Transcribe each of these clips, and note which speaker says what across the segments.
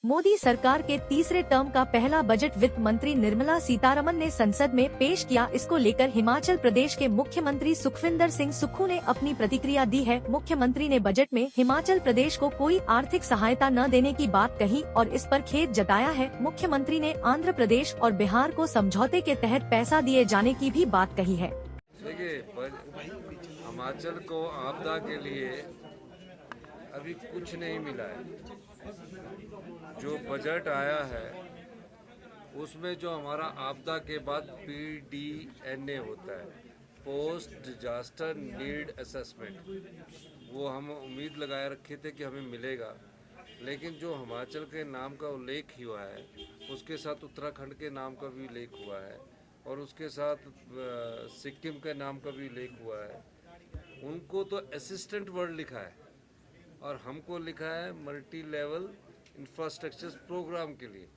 Speaker 1: मोदी सरकार के तीसरे टर्म का पहला बजट वित्त मंत्री निर्मला सीतारमन ने संसद में पेश किया। इसको लेकर हिमाचल प्रदेश के मुख्यमंत्री सुखविंदर सिंह सुक्खू ने अपनी प्रतिक्रिया दी है। मुख्यमंत्री ने बजट में हिमाचल प्रदेश को कोई आर्थिक सहायता न देने की बात कही और इस पर खेद जताया है। मुख्यमंत्री ने आंध्र प्रदेश और बिहार को समझौते के तहत पैसा दिए जाने की भी बात कही है।
Speaker 2: देखिए, हिमाचल को आपदा के लिए अभी कुछ नहीं मिला है। जो बजट आया है उसमें जो हमारा आपदा के बाद PDNA होता है, पोस्ट डिजास्टर नीड असेसमेंट, वो हम उम्मीद लगाए रखे थे कि हमें मिलेगा, लेकिन जो हिमाचल के नाम का उल्लेख हुआ है उसके साथ उत्तराखंड के नाम का भी उल्लेख हुआ है और उसके साथ सिक्किम के नाम का भी उल्लेख हुआ है। उनको तो असिस्टेंट वर्ड लिखा है और हमको लिखा है मल्टी लेवल इंफ्रास्ट्रक्चर प्रोग्राम के लिए।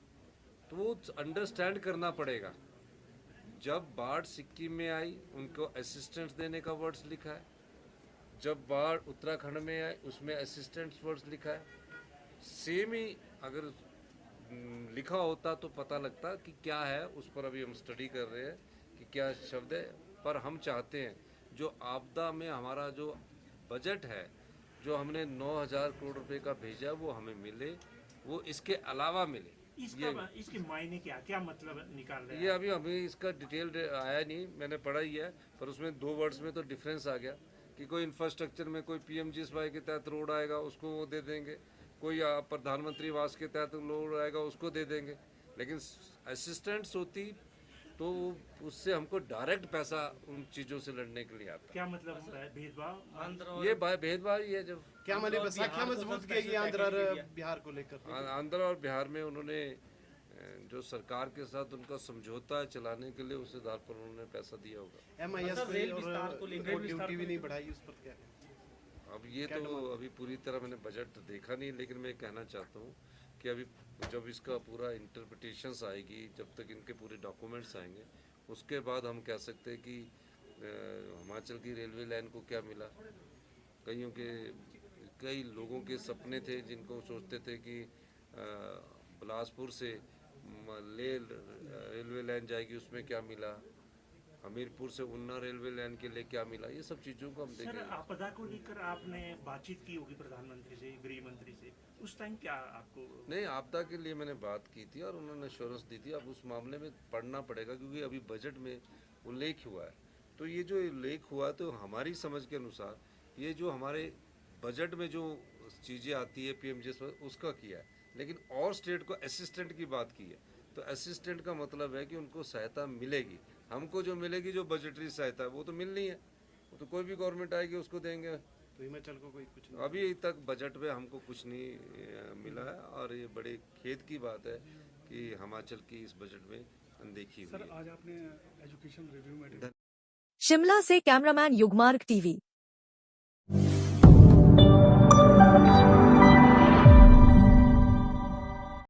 Speaker 2: तो वो अंडरस्टैंड करना पड़ेगा। जब बाढ़ सिक्किम में आई उनको असिस्टेंट्स देने का वर्ड्स लिखा है, जब बाढ़ उत्तराखंड में आई उसमें असिस्टेंट्स वर्ड्स लिखा है। सेम ही अगर लिखा होता तो पता लगता कि क्या है। उस पर अभी हम स्टडी कर रहे हैं कि क्या शब्द है, पर हम चाहते हैं जो आपदा में हमारा जो बजट है, जो हमने 9,000 करोड़ रुपए का भेजा, वो हमें मिले, वो इसके अलावा मिले।
Speaker 3: इसके मायने क्या मतलब निकाल रहे हैं?
Speaker 2: ये अभी इसका डिटेल आया नहीं, मैंने पढ़ा ही है, पर उसमें 2 वर्ड्स में तो डिफरेंस आ गया कि कोई इंफ्रास्ट्रक्चर में कोई PMGSY के तहत रोड आएगा उसको वो दे देंगे, कोई प्रधानमंत्री आवास के तहत रोड आएगा उसको दे देंगे, लेकिन असिस्टेंट्स होती तो उससे हमको डायरेक्ट पैसा उन चीज़ों से लड़ने के लिए आता।
Speaker 3: क्या मतलब भेदभाव?
Speaker 2: ये भेदभाव ही है। जब
Speaker 4: क्या मजबूत किएगी आंध्र और बिहार को लेकर?
Speaker 2: आंध्र और बिहार में उन्होंने जो सरकार के साथ उनका समझौता चलाने के लिए उस आधार पर उन्होंने पैसा दिया होगा।
Speaker 4: MIS को ड्यूटी भी नहीं बढ़ाई, उस पर क्या?
Speaker 2: अब ये तो अभी पूरी तरह मैंने बजट देखा नहीं, लेकिन मैं कहना चाहता हूँ कि अभी जब इसका पूरा इंटरप्रिटेशंस आएगी, जब तक इनके पूरे डॉक्यूमेंट्स आएंगे, उसके बाद हम कह सकते हैं कि हिमाचल की रेलवे लाइन को क्या मिला। कई लोगों के सपने थे जिनको सोचते थे कि बिलासपुर से रेलवे लाइन जाएगी, उसमें क्या मिला, हमीरपुर से उन्ना रेलवे लाइन के लिए क्या मिला, ये सब चीज़ों को हम देखेंगे।
Speaker 3: सर, आपदा को लेकर आपने बातचीत की होगी प्रधानमंत्री से, गृह मंत्री से, उस टाइम क्या आपको?
Speaker 2: नहीं, आपदा के लिए मैंने बात की थी और उन्होंने एश्योरेंस दी थी। अब उस मामले में पढ़ना पड़ेगा क्योंकि अभी बजट में उल्लेख हुआ है। तो ये जो उल्लेख हुआ तो हमारी समझ के अनुसार ये जो हमारे बजट में जो चीज़ें आती है PMGSY उसका किया है, लेकिन और स्टेट को असिस्टेंट की बात की है। तो असिस्टेंट का मतलब है कि उनको सहायता मिलेगी। हमको जो मिलेगी जो बजटरी सहायता है वो तो मिलनी है, वो तो कोई भी गवर्नमेंट आएगी उसको देंगे।
Speaker 4: तो हिमाचल को कोई कुछ नहीं?
Speaker 2: अभी तक बजट में हमको कुछ नहीं मिला है और ये बड़े खेद की बात है कि हिमाचल की इस बजट में अनदेखी हुई है।
Speaker 5: सर, आज आपने एजुकेशन रिव्यू में
Speaker 1: शिमला से कैमरामैन युगमार्ग TV।